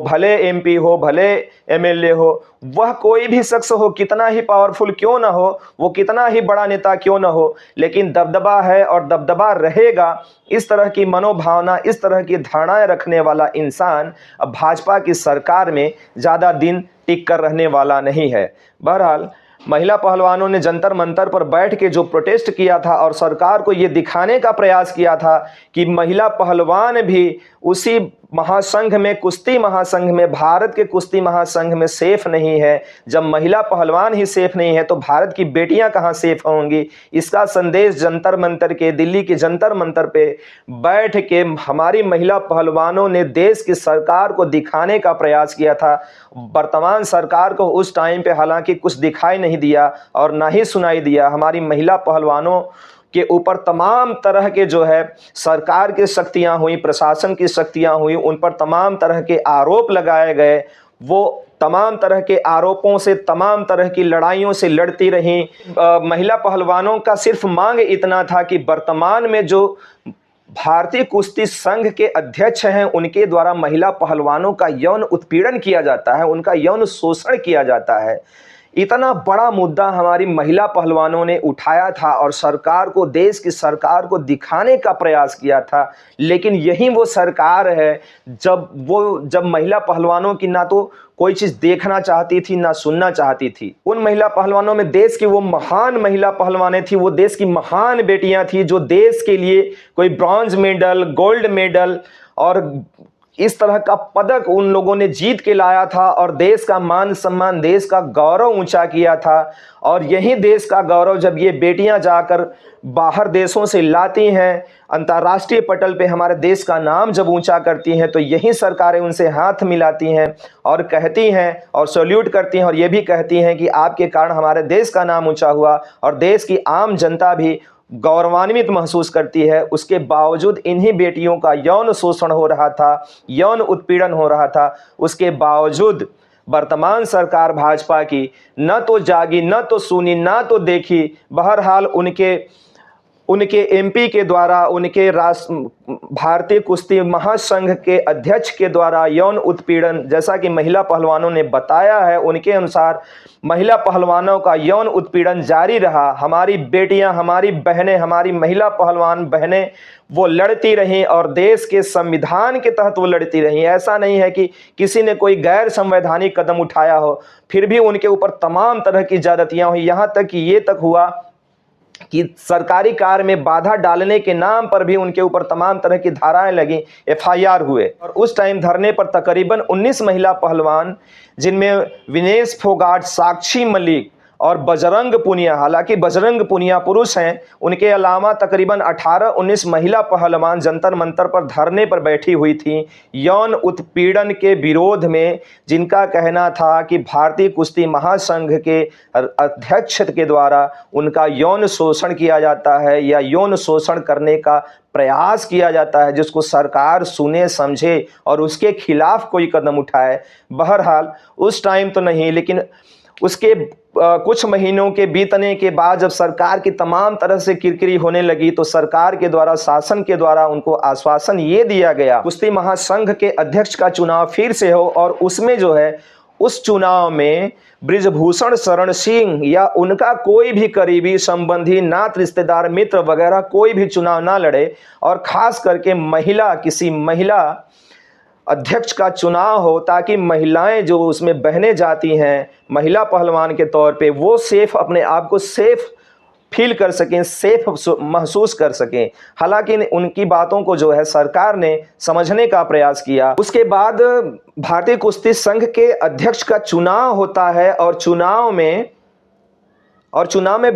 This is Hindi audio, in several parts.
भले एमपी हो, भले एमएलए हो, वह कोई भी शख्स हो, कितना ही पावरफुल क्यों ना हो, वो कितना ही बड़ा नेता क्यों ना हो, लेकिन दबदबा है और दबदबा रहेगा। इस तरह की मनोभावना, इस तरह की धारणाएं रखने वाला इंसान अब भाजपा की सरकार में ज़्यादा दिन टिक कर रहने वाला नहीं है। बहरहाल, महिला पहलवानों ने जंतर मंतर पर बैठ के जो प्रोटेस्ट किया था और सरकार को ये दिखाने का प्रयास किया था कि महिला पहलवान भी उसी महासंघ में, कुश्ती महासंघ में, भारत के कुश्ती महासंघ में सेफ नहीं है। जब महिला पहलवान ही सेफ नहीं है तो भारत की बेटियां कहां सेफ होंगी? इसका संदेश जंतर मंतर के, दिल्ली के जंतर मंतर पे बैठ के हमारी महिला पहलवानों ने देश की सरकार को दिखाने का प्रयास किया था। वर्तमान सरकार को उस टाइम पे हालांकि कुछ दिखाई नहीं दिया और ना ही सुनाई दिया। हमारी महिला पहलवानों के ऊपर तमाम तरह के जो है सरकार की शक्तियां हुई, प्रशासन की शक्तियां हुई, उन पर तमाम तरह के आरोप लगाए गए। वो तमाम तरह के आरोपों से, तमाम तरह की लड़ाइयों से लड़ती रहीं। महिला पहलवानों का सिर्फ मांग इतना था कि वर्तमान में जो भारतीय कुश्ती संघ के अध्यक्ष हैं, उनके द्वारा महिला पहलवानों का यौन उत्पीड़न किया जाता है, उनका यौन शोषण किया जाता है। इतना बड़ा मुद्दा हमारी महिला पहलवानों ने उठाया था और सरकार को, देश की सरकार को दिखाने का प्रयास किया था। लेकिन यही वो सरकार है जब महिला पहलवानों की ना तो कोई चीज़ देखना चाहती थी ना सुनना चाहती थी। उन महिला पहलवानों में देश की वो महान महिला पहलवानें थी, वो देश की महान बेटियां थी जो देश के लिए कोई ब्रॉन्ज मेडल, गोल्ड मेडल और इस तरह का पदक उन लोगों ने जीत के लाया था और देश का मान सम्मान, देश का गौरव ऊंचा किया था। और यही देश का गौरव जब ये बेटियां जाकर बाहर देशों से लाती हैं, अंतर्राष्ट्रीय पटल पे हमारे देश का नाम जब ऊंचा करती हैं, तो यही सरकारें उनसे हाथ मिलाती हैं और कहती हैं और सैल्यूट करती हैं और ये भी कहती हैं कि आपके कारण हमारे देश का नाम ऊंचा हुआ और देश की आम जनता भी गौरवान्वित महसूस करती है। उसके बावजूद इन्हीं बेटियों का यौन शोषण हो रहा था, यौन उत्पीड़न हो रहा था। उसके बावजूद वर्तमान सरकार भाजपा की न तो जागी, न तो सुनी, न तो देखी। बहरहाल उनके एमपी के द्वारा, उनके भारतीय कुश्ती महासंघ के अध्यक्ष के द्वारा यौन उत्पीड़न, जैसा कि महिला पहलवानों ने बताया है, उनके अनुसार महिला पहलवानों का यौन उत्पीड़न जारी रहा। हमारी बेटियां, हमारी बहनें, हमारी महिला पहलवान बहनें वो लड़ती रहीं और देश के संविधान के तहत वो लड़ती रहीं। ऐसा नहीं है कि किसी ने कोई गैर संवैधानिक कदम उठाया हो, फिर भी उनके ऊपर तमाम तरह की ज्यादतियां हुई। यहाँ तक कि ये तक हुआ कि सरकारी कार्य में बाधा डालने के नाम पर भी उनके ऊपर तमाम तरह की धाराएं लगी, एफआईआर हुए। और उस टाइम धरने पर तकरीबन 19 महिला पहलवान, जिनमें विनेश फोगाट, साक्षी मलिक और बजरंग पुनिया, हालांकि बजरंग पुनिया पुरुष हैं, उनके अलावा तकरीबन 18-19 महिला पहलवान जंतर मंतर पर धरने पर बैठी हुई थी यौन उत्पीड़न के विरोध में, जिनका कहना था कि भारतीय कुश्ती महासंघ के अध्यक्ष के द्वारा उनका यौन शोषण किया जाता है या यौन शोषण करने का प्रयास किया जाता है, जिसको सरकार सुने, समझे और उसके खिलाफ कोई कदम उठाए। बहरहाल उस टाइम तो नहीं, लेकिन उसके कुछ महीनों के बीतने के बाद जब सरकार की तमाम तरह से किरकिरी होने लगी, तो सरकार के द्वारा, शासन के द्वारा उनको आश्वासन ये दिया गया कुश्ती महासंघ के अध्यक्ष का चुनाव फिर से हो और उसमें जो है, उस चुनाव में बृजभूषण शरण सिंह या उनका कोई भी करीबी संबंधी, नात, रिश्तेदार, मित्र वगैरह कोई भी चुनाव ना लड़े और खास करके किसी महिला अध्यक्ष का चुनाव हो, ताकि महिलाएं जो उसमें बहने जाती हैं महिला पहलवान के तौर पे, वो सेफ, अपने आप को सेफ फील कर सकें, सेफ महसूस कर सकें। हालांकि उनकी बातों को जो है सरकार ने समझने का प्रयास किया। उसके बाद भारतीय कुश्ती संघ के अध्यक्ष का चुनाव होता है और चुनाव में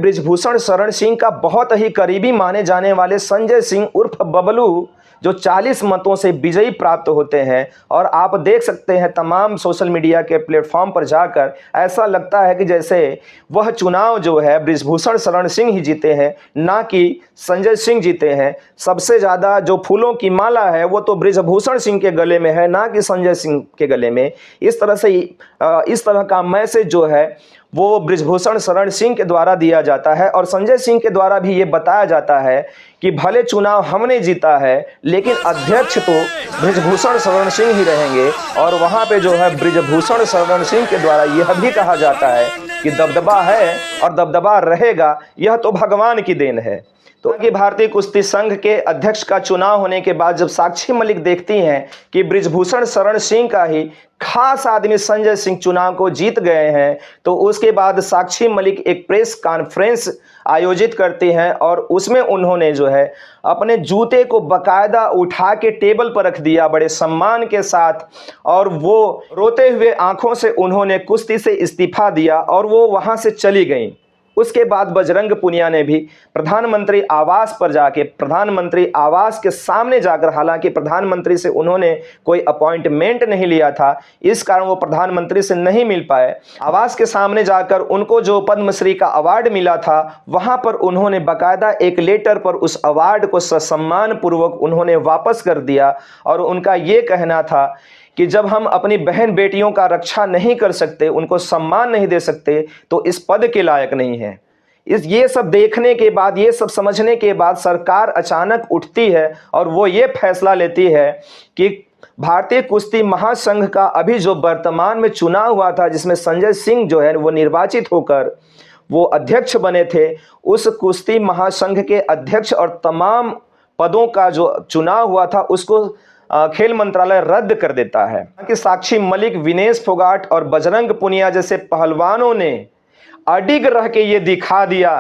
बृजभूषण शरण सिंह का बहुत ही करीबी माने जाने वाले संजय सिंह उर्फ बबलू जो 40 मतों से विजयी प्राप्त होते हैं। और आप देख सकते हैं तमाम सोशल मीडिया के प्लेटफॉर्म पर जाकर, ऐसा लगता है कि जैसे वह चुनाव जो है बृजभूषण शरण सिंह ही जीते हैं, ना कि संजय सिंह जीते हैं। सबसे ज़्यादा जो फूलों की माला है वो तो बृजभूषण सिंह के गले में है, ना कि संजय सिंह के गले में। इस तरह का मैसेज जो है वो बृजभूषण शरण सिंह के द्वारा दिया जाता है और संजय सिंह के द्वारा भी ये बताया जाता है कि भले चुनाव हमने जीता है लेकिन अध्यक्ष तो बृजभूषण शरण सिंह ही रहेंगे। और वहाँ पे जो है बृजभूषण शरण सिंह के द्वारा यह भी कहा जाता है कि दबदबा है और दबदबा रहेगा, यह तो भगवान की देन है। तो कि भारतीय कुश्ती संघ के अध्यक्ष का चुनाव होने के बाद जब साक्षी मलिक देखती हैं कि बृजभूषण शरण सिंह का ही खास आदमी संजय सिंह चुनाव को जीत गए हैं, तो उसके बाद साक्षी मलिक एक प्रेस कॉन्फ्रेंस आयोजित करती हैं और उसमें उन्होंने जो है अपने जूते को बकायदा उठा के टेबल पर रख दिया बड़े सम्मान के साथ, और वो रोते हुए आंखों से उन्होंने कुश्ती से इस्तीफा दिया और वो वहां से चली गई। उसके बाद बजरंग पुनिया ने भी प्रधानमंत्री आवास पर जाके, प्रधानमंत्री आवास के सामने जाकर, हालांकि प्रधानमंत्री से उन्होंने कोई अपॉइंटमेंट नहीं लिया था, इस कारण वो प्रधानमंत्री से नहीं मिल पाए, आवास के सामने जाकर उनको जो पद्मश्री का अवार्ड मिला था वहां पर उन्होंने बाकायदा एक लेटर पर उस अवार्ड को सम्मान पूर्वक उन्होंने वापस कर दिया। और उनका ये कहना था कि जब हम अपनी बहन बेटियों का रक्षा नहीं कर सकते, उनको सम्मान नहीं दे सकते, तो इस पद के लायक नहीं है। ये सब देखने के बाद, ये सब समझने के बाद सरकार अचानक उठती है और वो ये फैसला लेती है कि भारतीय कुश्ती महासंघ का अभी जो वर्तमान में चुनाव हुआ था, जिसमें संजय सिंह जो है वो निर्वाचित होकर वो अध्यक्ष बने थे, उस कुश्ती महासंघ के अध्यक्ष और तमाम पदों का जो चुनाव हुआ था उसको खेल मंत्रालय रद्द कर देता है। कि साक्षी मलिक, विनेश फोगाट और बजरंग पुनिया जैसे पहलवानों ने अडिग रह के ये दिखा दिया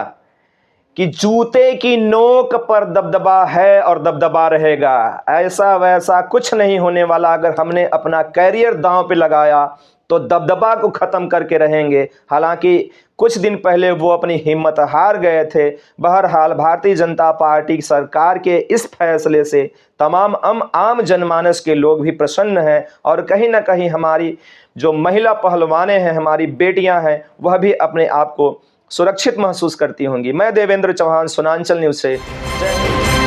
कि जूते की नोक पर दबदबा है और दबदबा रहेगा, ऐसा वैसा कुछ नहीं होने वाला। अगर हमने अपना कैरियर दांव पे लगाया तो दबदबा को खत्म करके रहेंगे। हालांकि कुछ दिन पहले वो अपनी हिम्मत हार गए थे। बहरहाल भारतीय जनता पार्टी सरकार के इस फैसले से तमाम आम जनमानस के लोग भी प्रसन्न हैं और कहीं ना कहीं हमारी जो महिला पहलवानें हैं, हमारी बेटियां हैं, वह भी अपने आप को सुरक्षित महसूस करती होंगी। मैं देवेंद्र चौहान, सुनांचल न्यूज़ से, जय हिंद।